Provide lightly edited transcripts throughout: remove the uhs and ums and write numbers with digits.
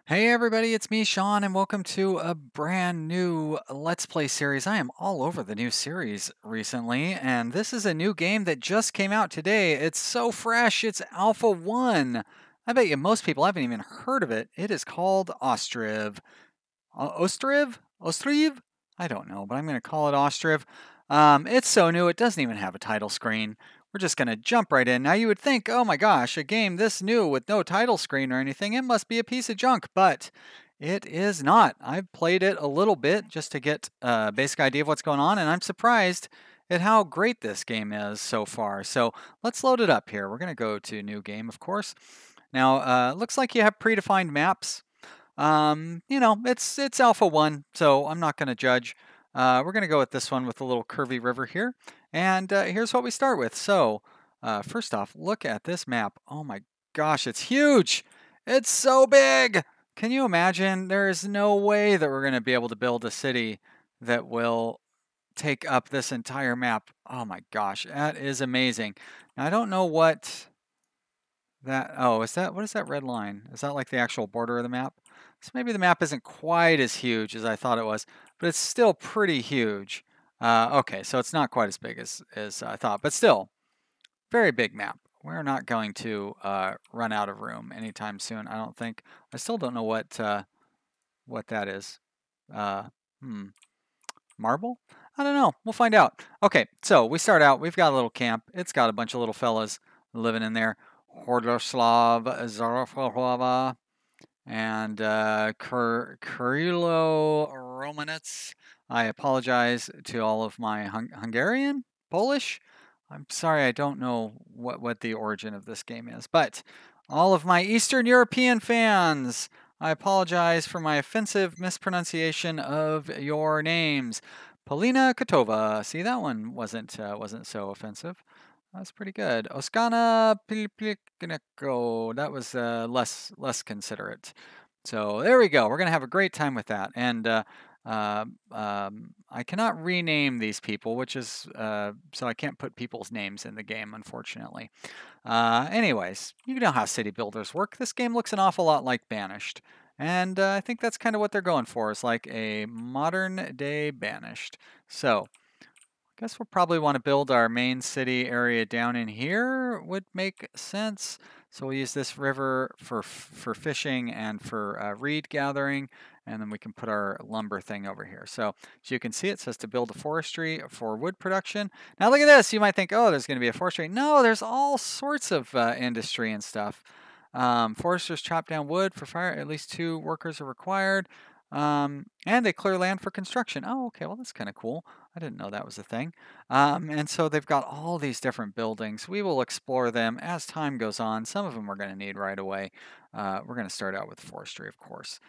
Hey everybody, it's me, Sean, and welcome to a brand new Let's Play series. I am all over the new series recently, and this is a new game that just came out today. It's so fresh, it's Alpha 1. I bet you most people haven't even heard of it. It is called Ostriv. Ostriv? Ostriv? I don't know, but I'm going to call it Ostriv. It's so new, it doesn't even have a title screen. We're just going to jump right in. Now, you would think, oh my gosh, a game this new with no title screen or anything, it must be a piece of junk, but it is not. I've played it a little bit just to get a basic idea of what's going on, and I'm surprised at how great this game is so far. So let's load it up here. We're going to go to new game, of course. Now, looks like you have predefined maps. It's Alpha 1, so I'm not going to judge. We're going to go with this one with a little curvy river here. And here's what we start with. So, first off, look at this map. Oh my gosh, it's huge! It's so big! Can you imagine? There is no way that we're going to be able to build a city that will take up this entire map. Oh my gosh, that is amazing. Now, I don't know what what is that red line? Is that like the actual border of the map? So maybe the map isn't quite as huge as I thought it was, but it's still pretty huge. Okay, so it's not quite as big as I thought, but still, very big map. We're not going to run out of room anytime soon, I don't think. I still don't know what that is. Uh, hmm, marble? I don't know. We'll find out. Okay, so we start out. We've got a little camp. It's got a bunch of little fellas living in there. Hordoslav, Zaraflava, and Kirilo Romanets. I apologize to all of my Hungarian, Polish. I'm sorry, I don't know what the origin of this game is, but all of my Eastern European fans, I apologize for my offensive mispronunciation of your names. Polina Kotova. See, that one wasn't so offensive. That's pretty good. Oskana Piliplikneko. That was less considerate. So there we go. We're gonna have a great time with that. And I cannot rename these people, which is so I can't put people's names in the game, unfortunately. Anyways, you know how city builders work. This game looks an awful lot like Banished. And I think that's kind of what they're going for, is like a modern day Banished. So guess we'll probably want to build our main city area down in here. Would make sense. So we'll use this river for fishing and for reed gathering, and then we can put our lumber thing over here. So as you can see, it says to build a forestry for wood production. Now look at this. You might think, oh, there's going to be a forestry. No, there's all sorts of industry and stuff. Foresters chop down wood for fire. At least 2 workers are required. And they clear land for construction. Oh, okay. Well, that's kind of cool. I didn't know that was a thing. And so they've got all these different buildings. We will explore them as time goes on. Some of them we're going to need right away. We're going to start out with forestry, of course.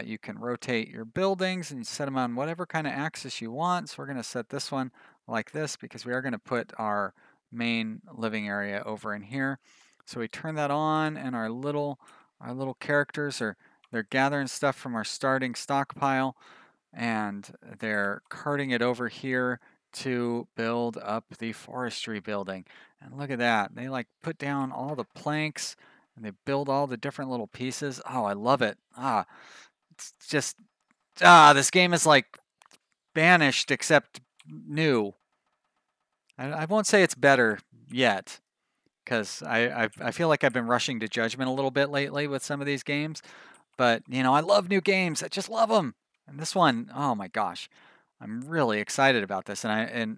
You can rotate your buildings and set them on whatever kind of axis you want. So we're going to set this one like this because we are going to put our main living area over in here. So we turn that on, and our little characters they're gathering stuff from our starting stockpile, and they're carting it over here to build up the forestry building. And look at that. They like put down all the planks and they build all the different little pieces. Oh, I love it. It's just this game is like Banished except new. I won't say it's better yet, because I feel like I've been rushing to judgment a little bit lately with some of these games. But, I love new games. I just love them. And this one, oh my gosh, I'm really excited about this. And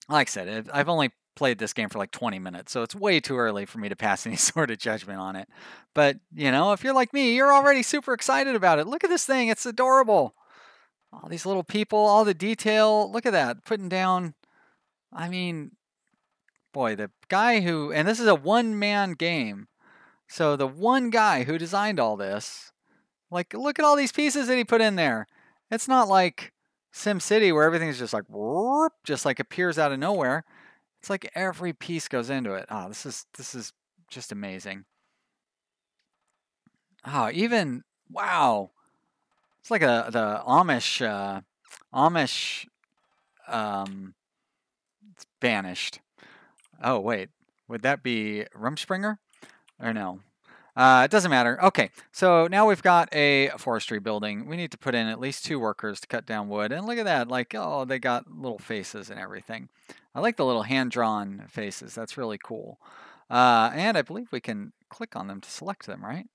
like I said, I've only played this game for like 20 minutes, so it's way too early for me to pass any sort of judgment on it. But, if you're like me, you're already super excited about it. Look at this thing. It's adorable. All these little people, all the detail. Look at that. Putting down, I mean, boy, the guy and this is a one-man game. So the one guy who designed all this, like, look at all these pieces that he put in there. It's not like SimCity where everything's just like, whoop, just like appears out of nowhere. It's like every piece goes into it. Oh, this is just amazing. Oh, even wow, it's like the Amish it's Banished. Oh wait, would that be Rumspringer or no? It doesn't matter. Okay, so now we've got a forestry building. We need to put in at least 2 workers to cut down wood. And look at that, like, oh, they got little faces and everything. I like the little hand-drawn faces. That's really cool. And I believe we can click on them to select them, right?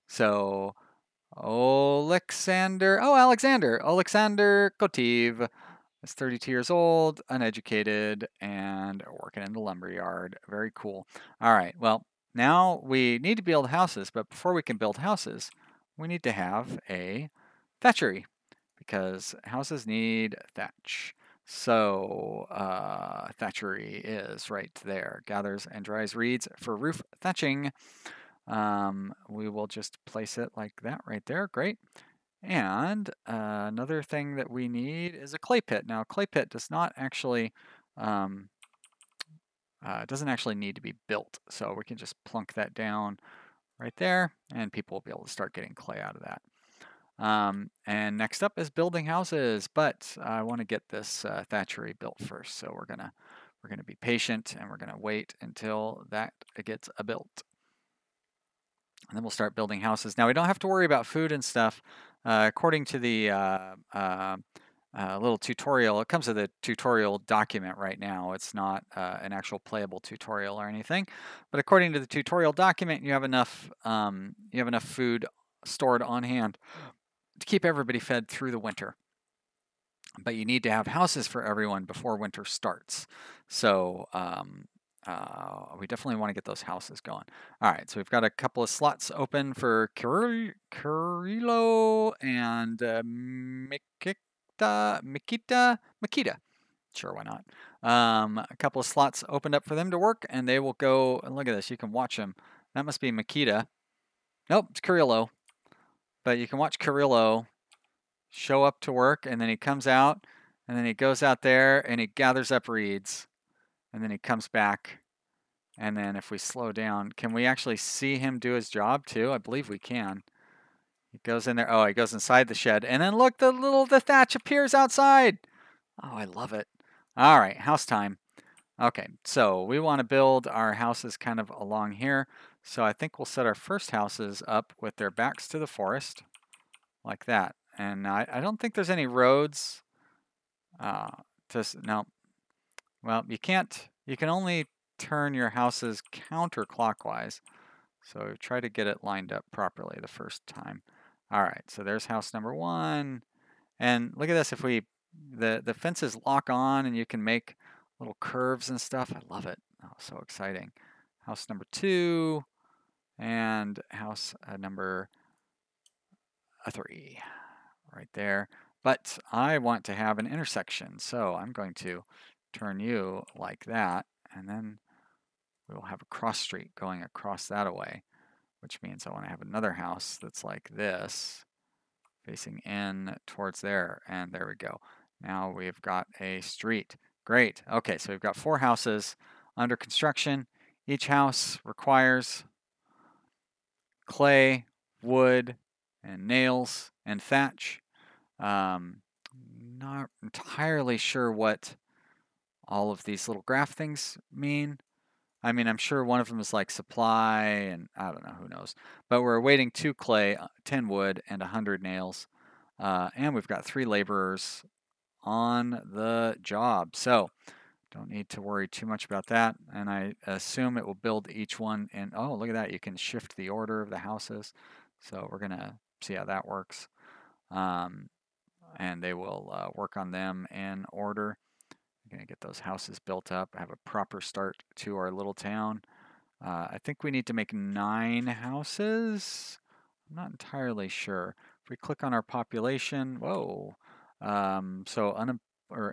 So, Alexander Kotiv is 32 years old, uneducated, and working in the lumberyard. Very cool. All right, well, now we need to build houses, but before we can build houses, we need to have a thatchery because houses need thatch. So, thatchery is right there. Gathers and dries reeds for roof thatching. We will just place it like that right there. Great. And another thing that we need is a clay pit. Now, a clay pit does not actually doesn't actually need to be built, so we can just plunk that down right there, and people will be able to start getting clay out of that. And next up is building houses, but I want to get this thatchery built first, so we're gonna be patient and we're gonna wait until that gets built. And then we'll start building houses. Now we don't have to worry about food and stuff. According to the little tutorial, it comes with a tutorial document right now. It's not an actual playable tutorial or anything, but according to the tutorial document, you have enough food stored on hand to keep everybody fed through the winter. But you need to have houses for everyone before winter starts. So we definitely want to get those houses going. All right, so we've got a couple of slots open for Kirilo and Makita. Sure, why not? A couple of slots opened up for them to work, and they will go. And look at this, you can watch them. That must be Makita. Nope, it's Kirilo. But you can watch Kirilo show up to work, and then he comes out, and then he goes out there and he gathers up reeds, and then he comes back. And then if we slow down, can we actually see him do his job too? I believe we can. He goes in there. Oh, he goes inside the shed. And then look, the thatch appears outside. Oh, I love it. All right, house time. Okay, so we want to build our houses kind of along here. So I think we'll set our first houses up with their backs to the forest, like that. And I don't think there's any roads. No. Well, you can't. You can only turn your houses counterclockwise. So try to get it lined up properly the first time. All right, so there's house number 1. And look at this, if we, the fences lock on and you can make little curves and stuff. I love it. Oh, so exciting. House number 2 and house number 3 right there. But I want to have an intersection, so I'm going to turn you like that, and then we will have a cross street going across that away, which means I want to have another house that's like this, facing in towards there, and there we go. Now we've got a street. Great. Okay, so we've got 4 houses under construction. Each house requires clay, wood, and nails, and thatch. Not entirely sure what all of these little graph things mean. I mean, I'm sure one of them is like supply, and I don't know, who knows. But we're awaiting 2 clay, 10 wood, and 100 nails. And we've got 3 laborers on the job. So don't need to worry too much about that. And I assume it will build each one in. Oh, look at that. You can shift the order of the houses. So we're going to see how that works. And they will work on them in order. We're going to get those houses built up, have a proper start to our little town. I think we need to make 9 houses. I'm not entirely sure. If we click on our population, whoa. So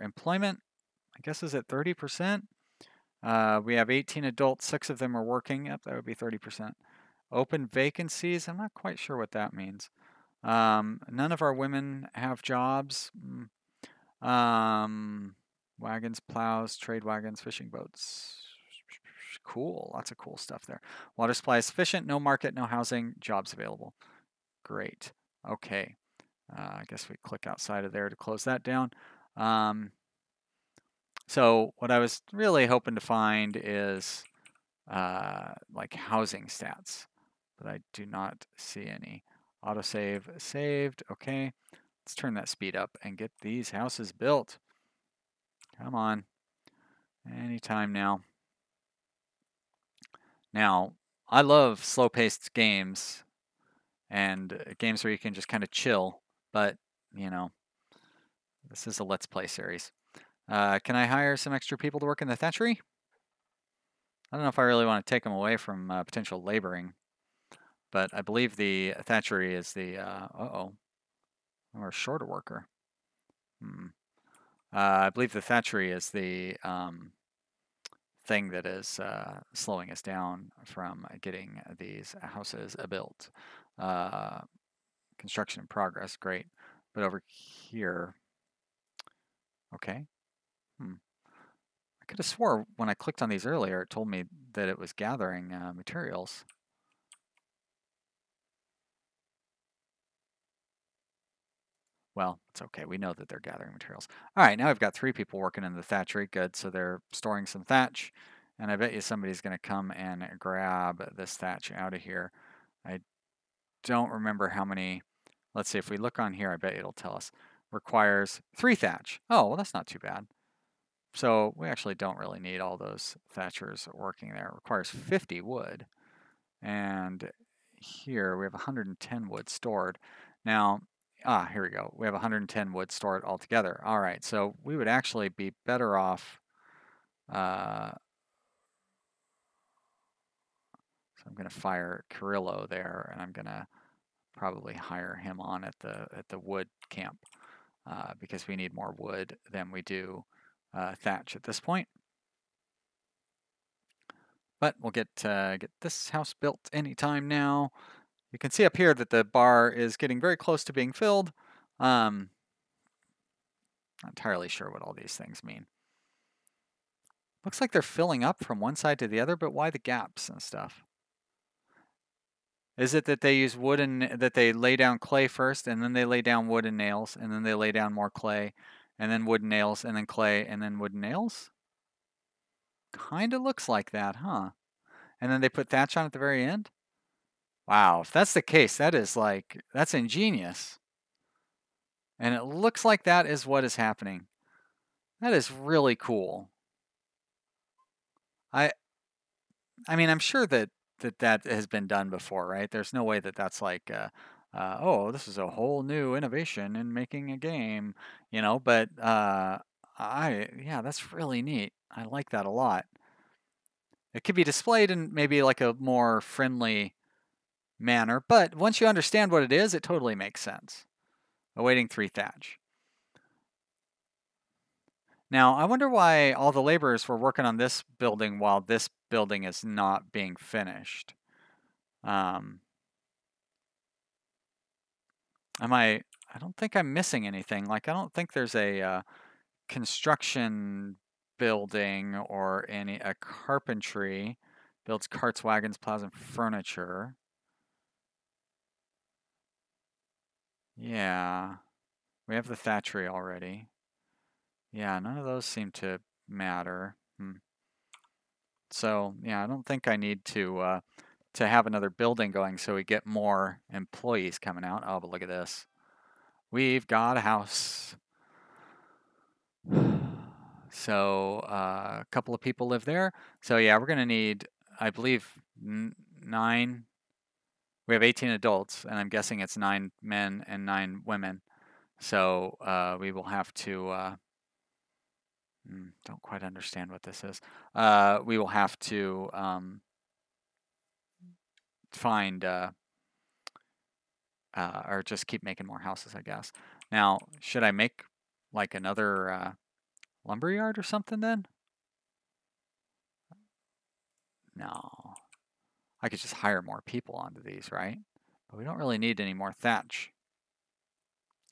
employment, I guess, is at 30%. We have 18 adults, 6 of them are working. Yep, that would be 30%. Open vacancies, I'm not quite sure what that means. None of our women have jobs. Wagons, plows, trade wagons, fishing boats. Cool, lots of cool stuff there. Water supply is sufficient, no market, no housing, jobs available. Great. Okay. I guess we click outside of there to close that down. So what I was really hoping to find is like housing stats. but I do not see any. Autosave saved. Okay. Let's turn that speed up and get these houses built. Come on. Anytime now. Now, I love slow-paced games and games where you can just kind of chill, but, you know, this is a Let's Play series. Can I hire some extra people to work in the thatchery? I don't know if I really want to take them away from potential laboring, but I believe the thatchery is the, we're short a worker. I believe the thatchery is the thing that is slowing us down from getting these houses built. Construction in progress, great. But over here, okay. I could have swore when I clicked on these earlier, it told me that it was gathering materials. Well, it's okay. We know that they're gathering materials. All right, now I've got 3 people working in the thatchery. Good, so they're storing some thatch. And I bet you somebody's going to come and grab this thatch out of here. I don't remember how many. Let's see, if we look on here, I bet it'll tell us. Requires 3 thatch. Oh, well, that's not too bad. So we actually don't really need all those thatchers working there. It requires 50 wood. And here we have 110 wood stored. Now, here we go. We have 110 wood stored altogether. All right, so we would actually be better off. So I'm going to fire Carrillo there, and I'm going to probably hire him on at the wood camp because we need more wood than we do thatch at this point. But we'll get this house built anytime now. You can see up here that the bar is getting very close to being filled. Not entirely sure what all these things mean. Looks like they're filling up from one side to the other, but why the gaps and stuff? Is it that they use wood and that they lay down clay first, and then they lay down wood and nails, and then they lay down more clay, and then wood and nails, and then clay, and then wood and nails? Kind of looks like that, huh? And then they put thatch on at the very end? Wow, if that's the case, that's ingenious. And it looks like that is what is happening. That is really cool. I mean, I'm sure that has been done before, right? There's no way that that's like, oh, this is a whole new innovation in making a game, you know. But yeah, that's really neat. I like that a lot. It could be displayed in maybe like a more friendly manner, but once you understand what it is, it totally makes sense. Awaiting 3 thatch. Now, I wonder why all the laborers were working on this building while this building is not being finished. I don't think I'm missing anything. Like, I don't think there's a construction building or a carpentry. Builds carts, wagons, plows, and furniture. Yeah. We have the thatchery already. Yeah, none of those seem to matter. So, yeah, I don't think I need to have another building going so we get more employees coming out. Oh, but look at this. We've got a house. So a couple of people live there. So yeah, we're going to need, I believe, 9. We have 18 adults, and I'm guessing it's 9 men and 9 women. So we will have to, don't quite understand what this is. We will have to find, or just keep making more houses, I guess. Now, should I make like another lumberyard or something then? No. I could just hire more people onto these, right? But we don't really need any more thatch.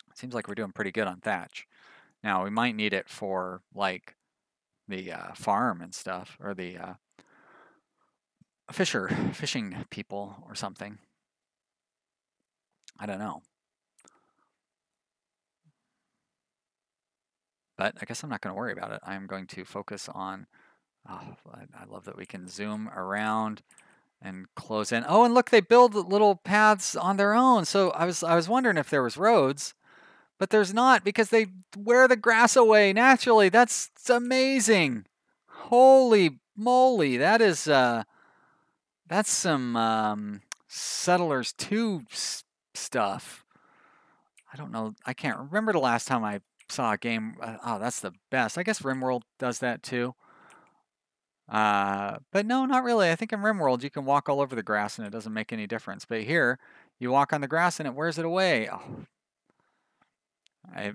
It seems like we're doing pretty good on thatch. Now, we might need it for like the farm and stuff, or the fishing people or something. I don't know. But I guess I'm not going to worry about it. I'm going to focus on, oh, I love that we can zoom around and close in. Oh, and look, they build little paths on their own. So I was wondering if there was roads, but there's not because they wear the grass away naturally. That's amazing. Holy moly, that's some Settlers 2 stuff. I don't know. I can't remember the last time I saw a game. Oh, that's the best. I guess RimWorld does that too. But no, not really. I think in RimWorld you can walk all over the grass and it doesn't make any difference. But here, you walk on the grass and it wears it away. Oh,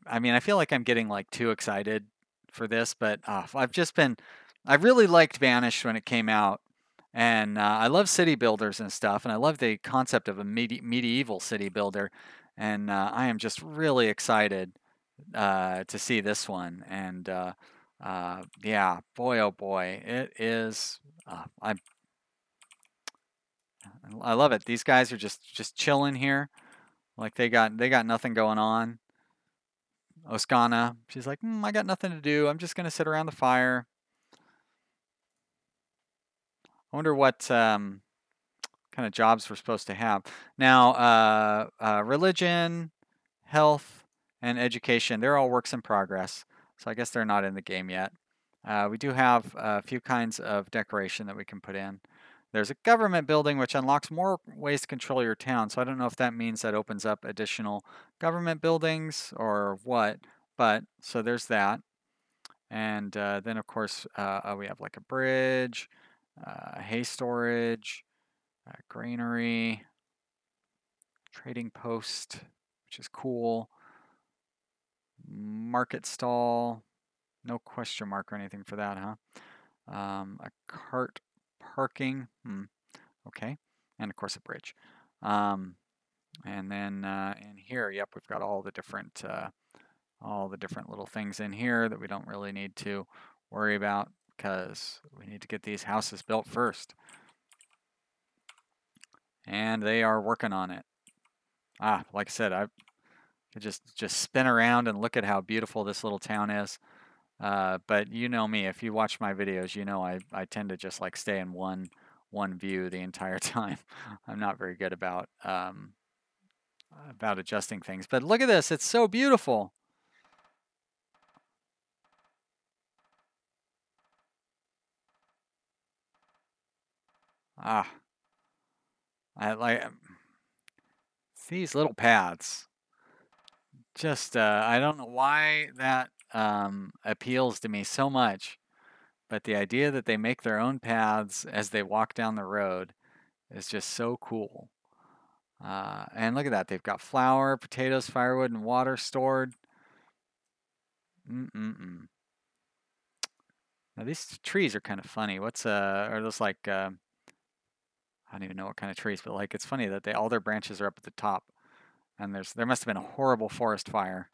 I mean, I feel like I'm getting like too excited for this, but I really liked Banished when it came out. And I love city builders and stuff, and I love the concept of a medieval city builder. And I am just really excited to see this one. And yeah, boy, oh boy, it is. I love it. These guys are just chilling here, like they got nothing going on. Oskana, she's like, I got nothing to do. I'm just gonna sit around the fire. I wonder what kind of jobs we're supposed to have. Now, religion, health, and education, they're all works in progress. So I guess they're not in the game yet. We do have a few kinds of decoration that we can put in. There's a government building which unlocks more ways to control your town. So I don't know if that means that opens up additional government buildings or what, but so there's that. And then of course we have like a bridge, hay storage, granary, trading post, which is cool. Market stall, no question mark or anything for that, huh? A cart parking, okay, and of course a bridge. And then in here, yep, we've got all the different little things in here that we don't really need to worry about because we need to get these houses built first. And they are working on it. Like I said, I could just spin around and look at how beautiful this little town is. But you know me, if you watch my videos, you know I tend to just like stay in one view the entire time. I'm not very good about adjusting things. But look at this, it's so beautiful. Ah, I like these little paths. Just I don't know why that appeals to me so much, but the idea that they make their own paths as they walk down the road is just so cool. And look at that. They've got flour, potatoes, firewood, and water stored. Mm-mm-mm. Now these trees are kind of funny. Are those like, I don't even know what kind of trees, but like it's funny that all their branches are up at the top. And there must have been a horrible forest fire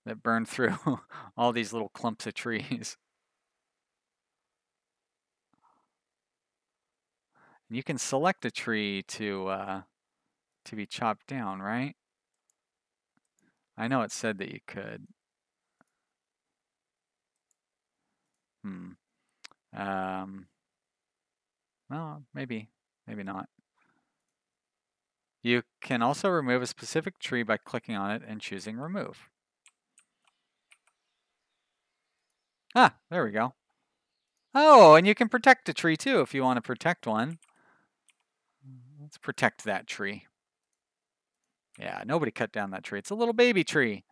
that burned through all these little clumps of trees. And you can select a tree to be chopped down, right? I know it said that you could. Hmm. Well, maybe not. You can also remove a specific tree by clicking on it and choosing remove. There we go. Oh, and you can protect a tree too if you want to protect one. Let's protect that tree. Yeah, nobody cut down that tree. It's a little baby tree.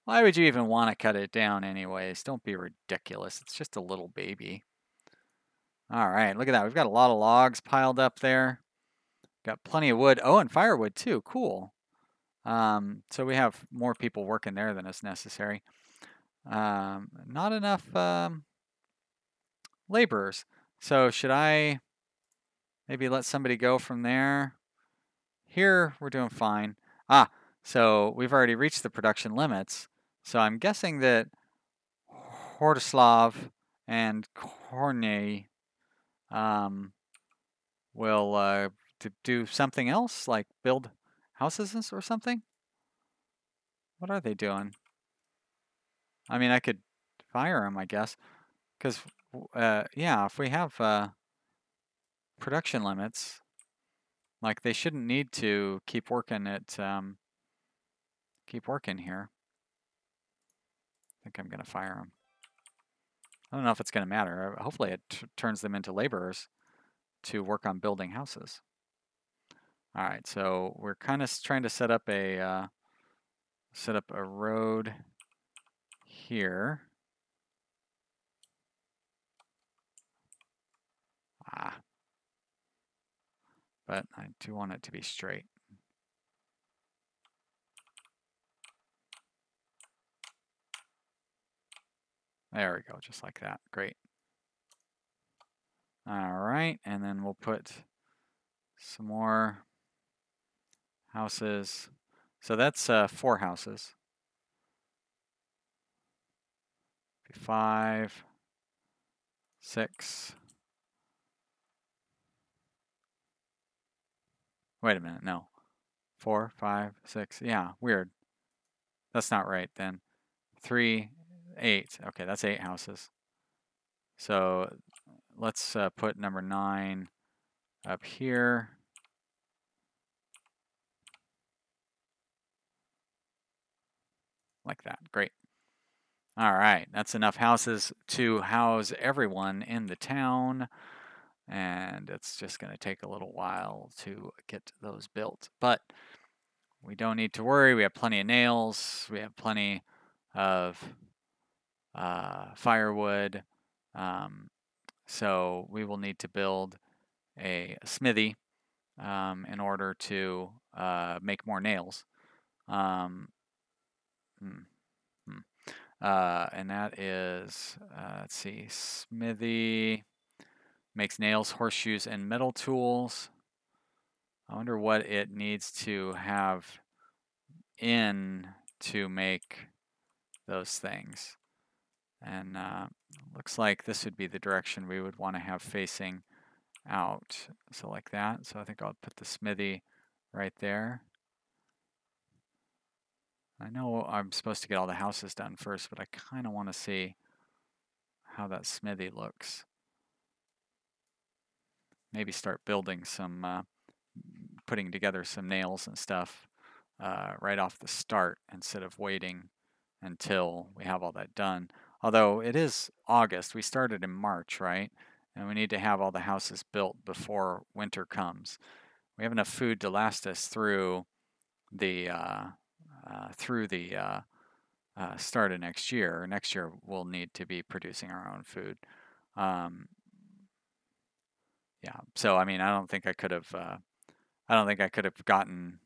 Why would you even want to cut it down anyways? Don't be ridiculous. It's just a little baby. All right, look at that. We've got a lot of logs piled up there. Got plenty of wood. Oh, and firewood too. Cool. So we have more people working there than is necessary. Not enough laborers. So should I maybe let somebody go from there? Here we're doing fine. So we've already reached the production limits. So I'm guessing that Hordislav and Korney will to do something else, like build houses or something. What are they doing? I mean, I could fire them, I guess, because yeah, if we have production limits, Like they shouldn't need to keep working here. I think I'm gonna fire them. I don't know if it's gonna matter. Hopefully it turns them into laborers to work on building houses. All right, so we're kind of trying to set up a road here. But I do want it to be straight. There we go, just like that. Great. All right, and then we'll put some more houses. So that's 4 houses. 5, 6. Wait a minute, no. 4, 5, 6. Yeah, weird. That's not right then. 3, 8. Okay, that's 8 houses. So let's put number 9 up here. Like that. Great. All right, that's enough houses to house everyone in the town. And it's just going to take a little while to get those built. But we don't need to worry. We have plenty of nails. We have plenty of firewood. So we will need to build a smithy in order to make more nails. And that is, let's see, smithy makes nails, horseshoes, and metal tools. I wonder what it needs to have in to make those things. And looks like this would be the direction we would want to have facing out. So like that. So I think I'll put the smithy right there. I know I'm supposed to get all the houses done first, but I kind of want to see how that smithy looks. Maybe start building some, putting together some nails and stuff right off the start instead of waiting until we have all that done. Although it is August, we started in March, right? And we need to have all the houses built before winter comes. We have enough food to last us through the start of next year. Next year we'll need to be producing our own food. Yeah. So I mean, I don't think I could have gotten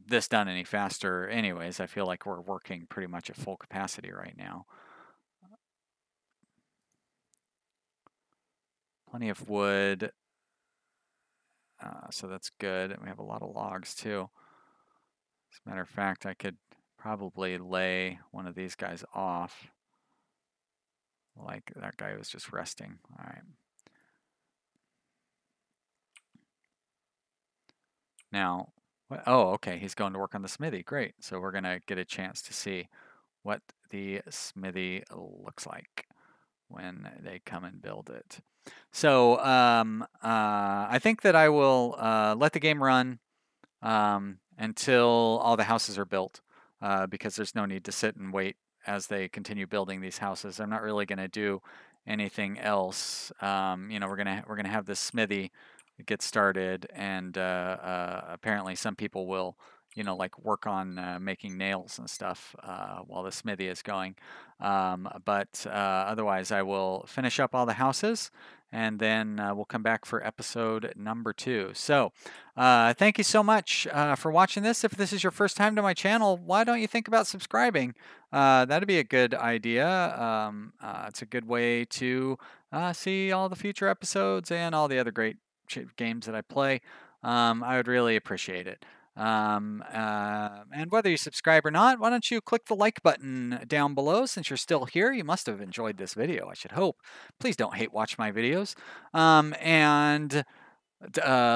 this done any faster. Anyways, I feel like we're working pretty much at full capacity right now. Plenty of wood. So that's good. And we have a lot of logs too. As a matter of fact, I could probably lay one of these guys off. Like that guy was just resting. All right. Now, oh, okay, he's going to work on the smithy. Great. So we're going to get a chance to see what the smithy looks like when they come and build it. So I think that I will let the game run until all the houses are built, because there's no need to sit and wait as they continue building these houses. I'm not really going to do anything else. You know, we're gonna have this smithy get started, and apparently some people will, you know, like work on making nails and stuff while the smithy is going. But otherwise, I will finish up all the houses, and then we'll come back for episode number 2. So thank you so much for watching this. If this is your first time to my channel, why don't you think about subscribing? That'd be a good idea. It's a good way to see all the future episodes and all the other great games that I play. I would really appreciate it. And whether you subscribe or not, why don't you click the like button down below? Since you're still here, you must have enjoyed this video, I should hope. Please don't hate watch my videos. And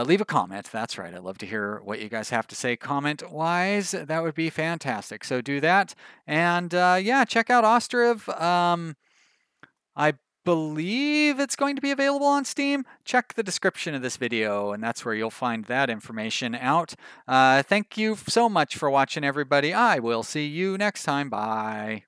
leave a comment. That's right. I'd love to hear what you guys have to say comment-wise. That would be fantastic. So do that. And yeah, check out Ostriv. I believe it's going to be available on Steam. Check the description of this video, and that's where you'll find that information out. Thank you so much for watching, everybody. I will see you next time. Bye.